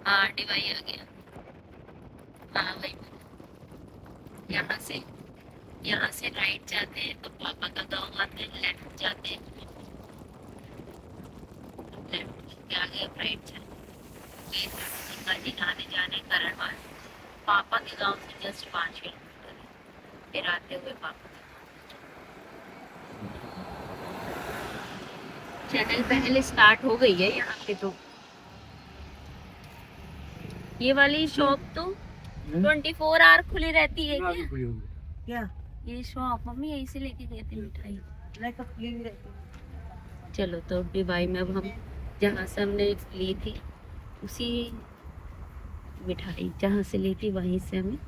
हाँ डिवाई आ गया। हाँ भाई, यहाँ से यहाँ से राइट जाते हैं तो पापा का गाँव आते हैं, लेफ्ट जाते हैं, लेफ्ट के आगे अब राइट जाते हैं। गंगा जी नहाने जाने करणवाल, पापा के गांव से जस्ट 5 किलोमीटर है। फिर आते हुए पापा चैनल पहले स्टार्ट हो गई है यहाँ पे तो। ये वाली शॉप तो 24 आवर खुली रहती है क्या? क्या ये शॉप मम्मी यहीं से लेके गए थे मिठाई। चलो तो डिवाई में अब हम जहाँ से हमने ली थी उसी मिठाई जहाँ से ली थी वहीं से हमें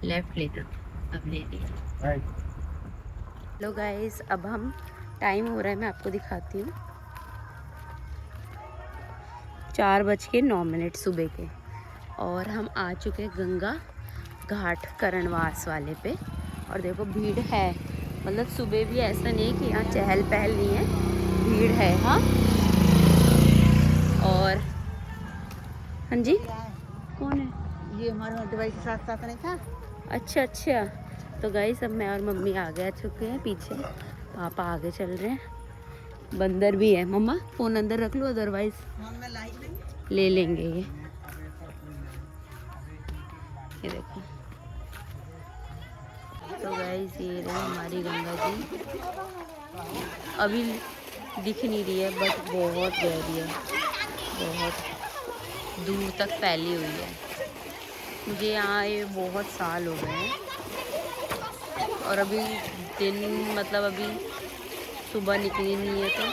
लेफ्ट लेना था, अब ले लिया। हेलो गाइस, अब हम टाइम हो रहा है, मैं आपको दिखाती हूँ, 4:09 सुबह के, और हम आ चुके हैं गंगा घाट करणवास वाले पे। और देखो भीड़ है, मतलब सुबह भी ऐसा नहीं है कि यहाँ चहल पहल नहीं है, भीड़ है। हाँ और हाँ जी, कौन है ये? हमारा दवाई के साथ साथ नहीं था। अच्छा अच्छा, तो गाइस अब मैं और मम्मी आगे आ चुके हैं, पीछे पापा आगे चल रहे हैं, बंदर भी है। मम्मा फोन अंदर रख लो, अदरवाइज ले लेंगे ये देखो। तो गाइस ये रही हमारी गंगा जी, अभी दिख नहीं रही है बट बहुत गहरी है, बहुत दूर तक फैली हुई है। मुझे यहाँ ये बहुत साल हो गए हैं, और अभी दिन मतलब अभी सुबह निकली नहीं है तो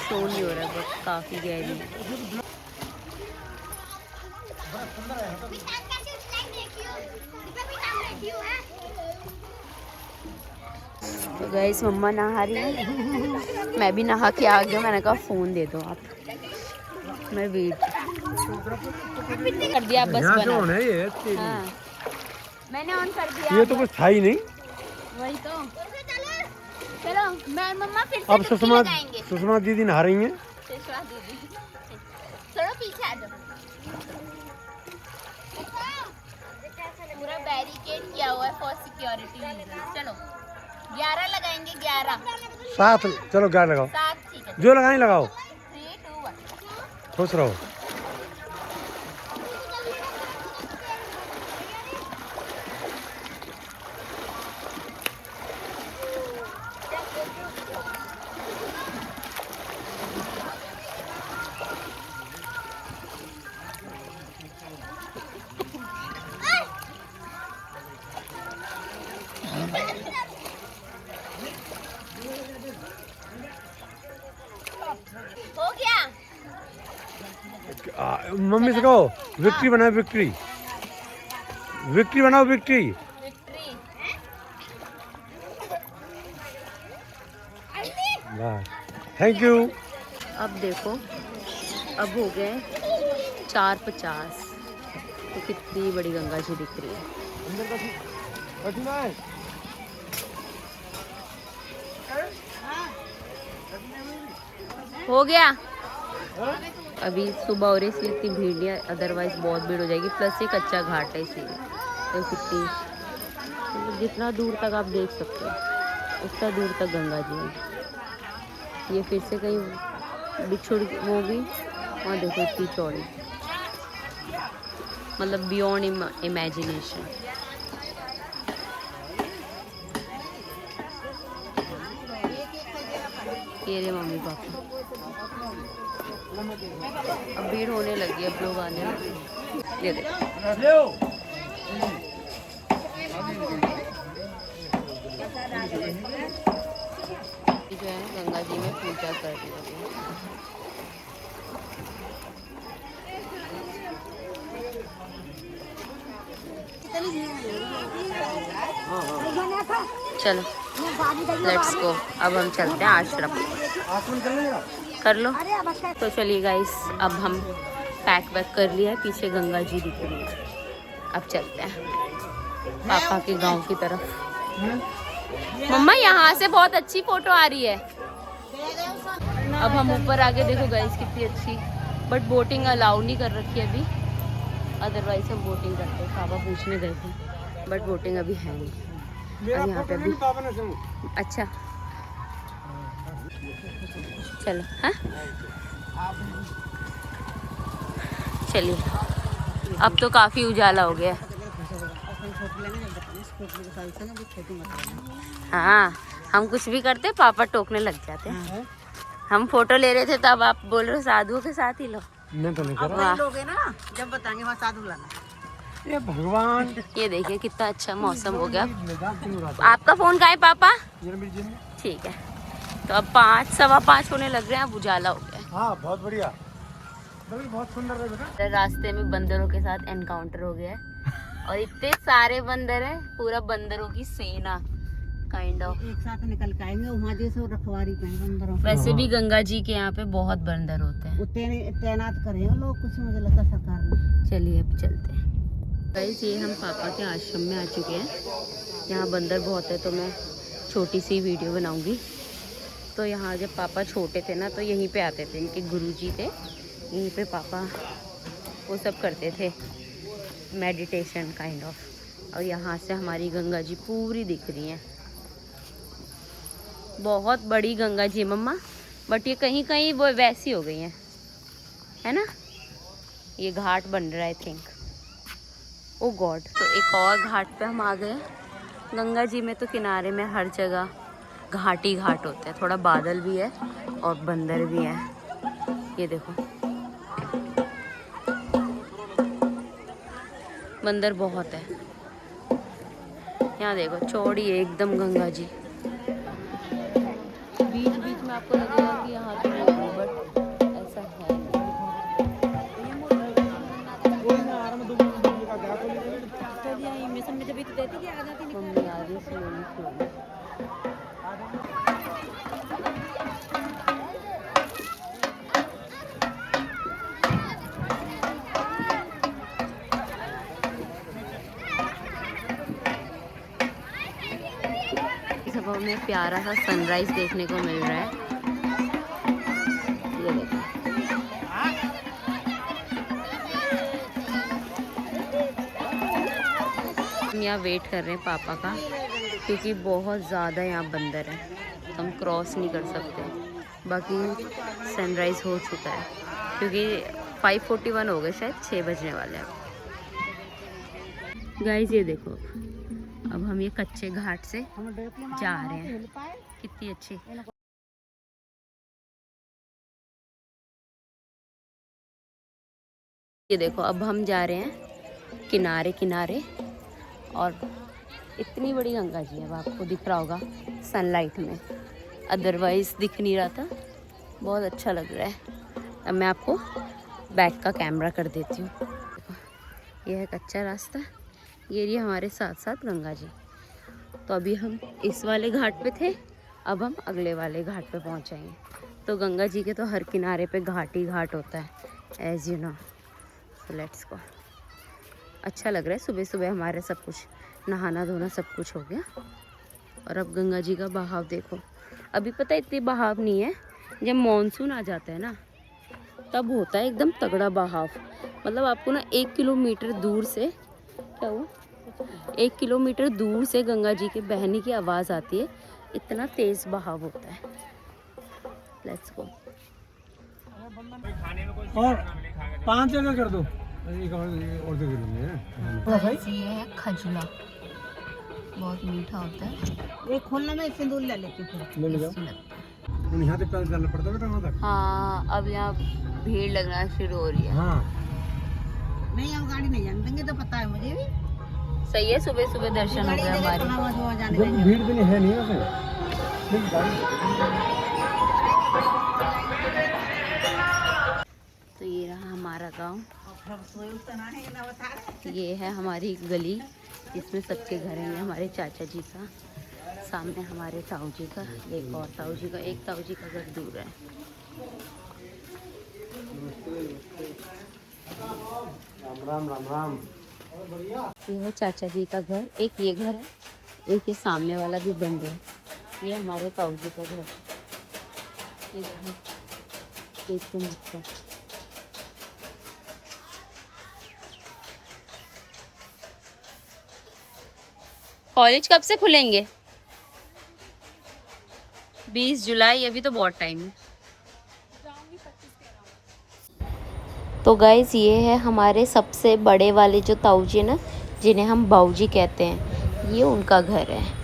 शो नहीं हो रहा है, बट काफ़ी गहरी है। तो गाइस मम्मा नहा रही है, मैं भी नहा के आ गया, मैंने कहा फ़ोन दे दो आप, मैं वेट कर दिया बस बना। ये हाँ मैंने ऑन कर दिया, ये तो कुछ था ही नहीं। वही तो। चलो मैं मम्मा फिर से अब सुषमा दीदी नहा रही हैं। सुषमा दीदी थोड़ा पीछे आ जाओ, पूरा बैरिकेड किया हुआ है फॉर सिक्योरिटी रीजन। चलो 11 लगाएंगे, 11 7, चलो 11 लगाओ। 7 ठीक है, जो लगाए लगाओ, 3 2 1। खुश रहो। हो गया। मम्मी से कहो विक्ट्री बनाओ, विक्ट्री विक्ट्री बनाओ, विक्ट्री। Victory thank you. अब देखो, अब हो गए 4:50, तो कितनी बड़ी गंगा जी दिख रही है। हो गया। अभी सुबह हो रही इसलिए इतनी भीड़ नहीं है, अदरवाइज बहुत भीड़ हो जाएगी, प्लस ये कच्चा घाट है इसीलिए। तो कितनी, तो जितना दूर तक आप देख सकते हो उतना दूर तक गंगा जी है। ये फिर से कहीं बिछुड़ वो भी, वहाँ देखो इतनी चौड़ी, मतलब बियॉन्ड इमेजिनेशन। ये रे मम्मी पापा, अब भीड़ होने लगी, अब लोग आने लगे। ये देखो जो है गंगा जी में पूजा कर रही है। चलो लेट्स गो, अब हम चलते हैं आश्रम। कर लो तो चलिए गाइस, अब हम पैक वैक कर लिया है, पीछे गंगा जी दिख रही है, अब चलते हैं पापा के गांव की तरफ। मम्मा यहाँ से बहुत अच्छी फोटो आ रही है। अब हम ऊपर आगे देखो गाइस कितनी अच्छी, बट बोटिंग अलाउ नहीं कर रखी है अभी, अदरवाइज हम बोटिंग करते हैं। पापा पूछने गए थे बट बोटिंग अभी है नहीं। और यहाँ पे अभी अच्छा चलो हाँ चलिए। अब तो काफ़ी उजाला हो गया। हाँ हम कुछ भी करते पापा टोकने लग जाते हैं। हम फोटो ले रहे थे तब आप बोल रहे हो साधुओं के साथ ही लो। मैं तो नहीं कर आप रहा। लोग हैं ना, जब बताएंगे वहाँ साधु लाना। ये भगवान। ये देखिए कितना अच्छा मौसम हो गया। आप आपका फोन कहाँ है पापा? मेरी ठीक है तो अब 5 सवा 5 होने लग रहे हैं। अब उजाला हो गया। हाँ बहुत बढ़िया, बहुत सुंदर है बेटा। रास्ते में बंदरों के साथ एनकाउंटर हो गया है और इतने सारे बंदर हैं, पूरा बंदरों की सेना काइंड ऑफ। एक साथ निकल के आएंगे वहाँ जैसे रखवारी पे बंदरों। वैसे भी गंगा जी के यहाँ पे बहुत बंदर होते हैं। वो तैनात करेंगे लोग कुछ, मुझे लगता है सरकार ने। चलिए अब चलते हैं। गाइस ये हम पापा के आश्रम में आ चुके हैं। यहाँ बंदर बहुत है तो मैं छोटी सी वीडियो बनाऊंगी। तो यहाँ जब पापा छोटे थे ना तो यहीं पे आते थे, इनके गुरुजी थे यहीं पे। पापा वो सब करते थे मेडिटेशन काइंड ऑफ। और यहाँ से हमारी गंगा जी पूरी दिख रही है। बहुत बड़ी गंगा जी मम्मा, बट ये कहीं कहीं वो वैसी हो गई है ना। ये घाट बन रहा है आई थिंक। O God. तो एक और घाट पे हम आ गए। गंगा जी में तो किनारे में हर जगह घाट ही घाट होते हैं। थोड़ा बादल भी है और बंदर भी हैं। ये देखो बंदर बहुत है। यहाँ देखो चौड़ी है एकदम गंगा जी। बीच बीच में आपको लगेगा कि यहाँ पे नहीं है बट ऐसा है। मम्मी आ रही स्लोली स्लोली। सब हमें प्यारा सा सनराइज देखने को मिल रहा है। ये देखो हम यहाँ वेट कर रहे हैं पापा का क्योंकि बहुत ज़्यादा यहाँ बंदर है, हम क्रॉस नहीं कर सकते। बाकी सनराइज़ हो चुका है क्योंकि 5:41 हो गए, शायद 6 बजने वाले हैं। गाइस ये देखो अब हम ये कच्चे घाट से जा रहे हैं। कितनी अच्छी। ये देखो अब हम जा रहे हैं किनारे किनारे और इतनी बड़ी गंगा जी है। अब आपको दिख रहा होगा सनलाइट में, अदरवाइज दिख नहीं रहा था। बहुत अच्छा लग रहा है। अब मैं आपको बैक का कैमरा कर देती हूँ। यह है कच्चा रास्ता, ये रही हमारे साथ साथ गंगा जी। तो अभी हम इस वाले घाट पे थे, अब हम अगले वाले घाट पे पहुँच जाएंगे। तो गंगा जी के तो हर किनारे पे घाट ही घाट होता है as you know. So let's go. अच्छा लग रहा है। सुबह सुबह हमारे सब कुछ नहाना धोना सब कुछ हो गया। और अब गंगा जी का बहाव देखो। अभी पता है इतनी बहाव नहीं है, जब मॉनसून आ जाता है ना तब होता है एकदम तगड़ा बहाव। मतलब आपको ना 1 किलोमीटर दूर से, क्या हुआ, 1 किलोमीटर दूर से गंगा जी के बहने की आवाज़ आती है। इतना तेज़ बहाव होता है। Let's go. और 5 जगह कर दो, एक और दे दूंगे। ये है खजुला, बहुत मीठा होता है। एक खोलना में सिंदूर ले लेती हूँ। ले जाओ। यहाँ तक पैदल चलना पड़ता है बेटा, वहाँ तक। हाँ अब यहाँ भीड़ लगना शुरू हो रही है। हाँ नहीं अब गाड़ी नहीं जाने देंगे, तो पता है मुझे भी। सही है, सुबह सुबह दर्शन हो गए हमारे। जाने जब भीड़ भी नहीं है, नहीं वैसे। तो ये रहा हमारा गांव। ये है हमारी गली जिसमें सबके घर हैं। हमारे चाचा जी का, सामने हमारे ताऊ जी का, एक और ताऊ जी का, एक ताऊ जी का घर दूर है। राम राम राम। ये है चाचा जी का घर। एक ये घर है, एक ये सामने वाला भी बंद है। ये हमारे ताऊ जी का घर। ये घर एकदम अच्छा। कॉलेज कब से खुलेंगे? 20 जुलाई, अभी तो बहुत टाइम है। तो गाइस ये है हमारे सबसे बड़े वाले जो ताऊजी ना, जिन्हें हम बाऊजी कहते हैं, ये उनका घर है।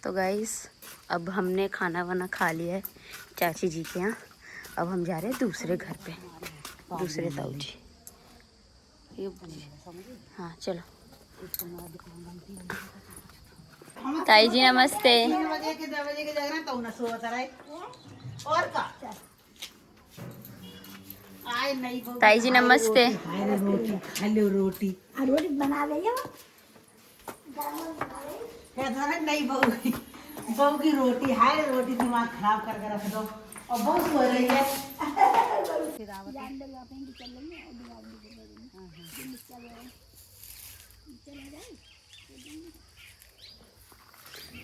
तो गाइस अब हमने खाना वाना खा लिया है चाची जी के यहाँ। अब हम जा रहे हैं दूसरे घर पे, दूसरे ताऊ जी। हाँ चलो। ताई जी नमस्ते। 3 बजे के 2 बजे के जागरण तो ना सोता रहे और का आए नहीं बहु ताई जी नमस्ते। खाए रोटी खा लो रोटी रोटी बना ले कहता नहीं बहू की रोटी हाय रोटी दिमाग खराब करके रख दो और बहुत सो रही है।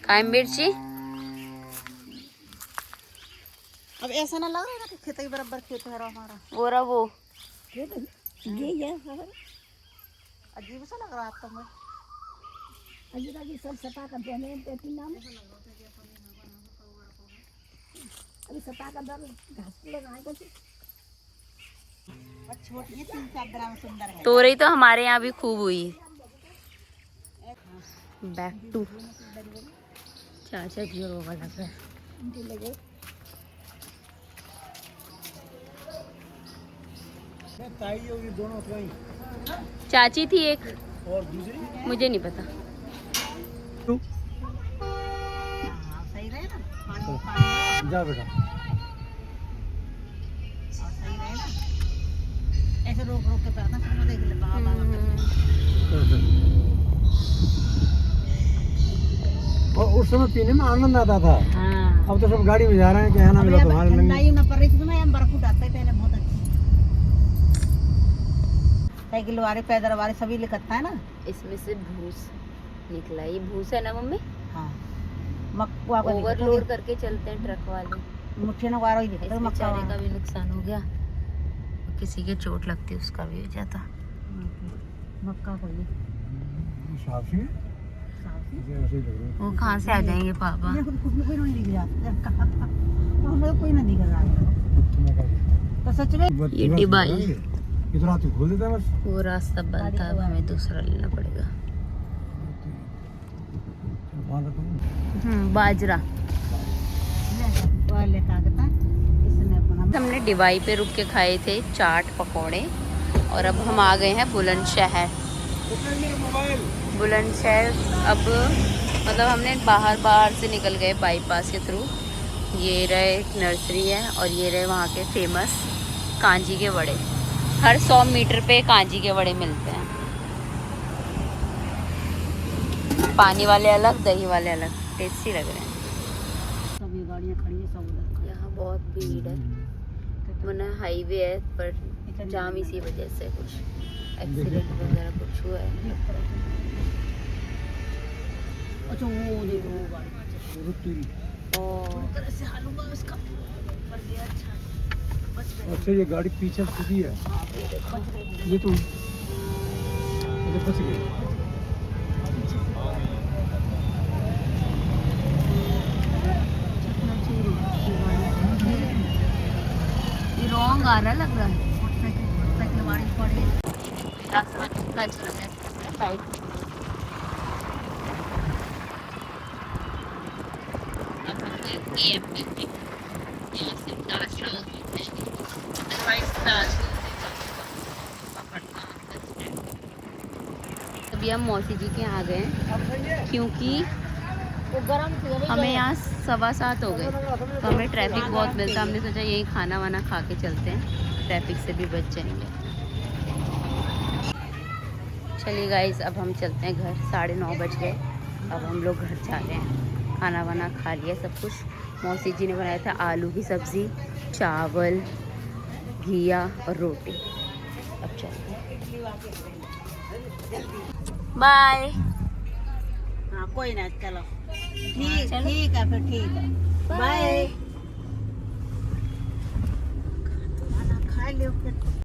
काली मिर्ची अब ऐसा ना लग रहा है ना कि खेत के बराबर खेत है हमारा, वो रहा वो। ये है अजीब सा लग रहा है तो मैं अभी सब सटा कर देने पेटी नाम अभी सटा कर दर घास लगाएगा और छोटी है 3-4 ग्राम सुंदर है। तोरई तो हमारे यहाँ भी खूब हुई। बैक टू चाचा जी और वाला घर। ताई होगी दोनों वही चाची थी एक, और दूसरी मुझे नहीं पता। हाँ सही रहे ना पानी जा बेटा। सही रहे ना ऐसे रोक रोक के पैदा करना देख ले बाबा और उस समय पीने में आनंद आता था। हाँ। अब तो सब गाड़ी में जा रहे हैं कि है ना मिला तुम्हारे लंग नहीं ना पर रही थी तो मैं बर्फ उठाते पहले बहुत अच्छी साइकिल वाले पैदल वाले सभी लिखता है ना। इसमें से भूस निकला, ये भूस है ना मम्मी? हाँ मक्का का ओवरलोड करके चलते हैं ट्रक वाले। मुठ्ठी ने वारो ही दिखता इस है मक्का बेचारे का भी नुकसान हो गया, किसी के चोट लगती उसका भी हो जाता। मक्का को ये साफ सी मुझे ऐसे ही लग रहा है। वो कहाँ से आ जाएंगे पापा? ये खुद में कोई नहीं दिख रहा तो कोई नहीं दिख रहा तुम्हें क्या दिखता तो सच में है? ये डिबाई। इधर आते खोल देता है बस। वो रास्ता बंद था, अब हमें दूसरा लेना पड़ेगा। वहाँ तक तो बाजरा। वो लेता आता इसने अपना हमने डिबाई पे रुक के खाए थे चाट पकौड़े, और अब हम आ गए हैं बुलंदशहर। बुलंदशहर अब मतलब हमने बाहर से निकल गए बाईपास के थ्रू। ये रहे एक नर्सरी है और ये रहे वहाँ के फेमस कांजी के वड़े। हर 100 मीटर पे कांजी के वड़े मिलते हैं। पानी वाले अलग, दही वाले अलग, टेस्टी लग रहे हैं। सभी गाड़ियाँ खड़ी है सब उधर। यहाँ बहुत भीड़ है, वरना हाईवे है पर जाम इसी वजह से कुछ एक्सीडेंट वगैरह कुछ हुआ है। अच्छा वो देखो वो गाड़ी और तरह से हालूंगा उसका पर ये अच्छा बच गए। अच्छा ये गाड़ी पीछे खुदी है ये तो बच गई। ये रॉन्ग आ रहा लग रहा है। साइकिल वाड़ी पड़े अभी हम मौसी जी के यहाँ आ गए हैं क्योंकि वो गरम थी हमें यहाँ 7:15 हो गए, तो हमें ट्रैफिक बहुत मिलता है। हमने सोचा यही खाना वाना खा के चलते हैं, ट्रैफिक से भी बच जाएंगे। चलिए गाइस, अब हम चलते हैं घर। 9:30 बज गए। अब हम लोग घर जा रहे हैं। खाना वाना खा लिया सब कुछ। मौसी जी ने बनाया था आलू की सब्ज़ी, चावल, घिया और रोटी। अब चलते हैं। बाय। हाँ कोई ना, चलो ठीक ठीक है, फिर ठीक है, बाय। खाना खा लियो फिर।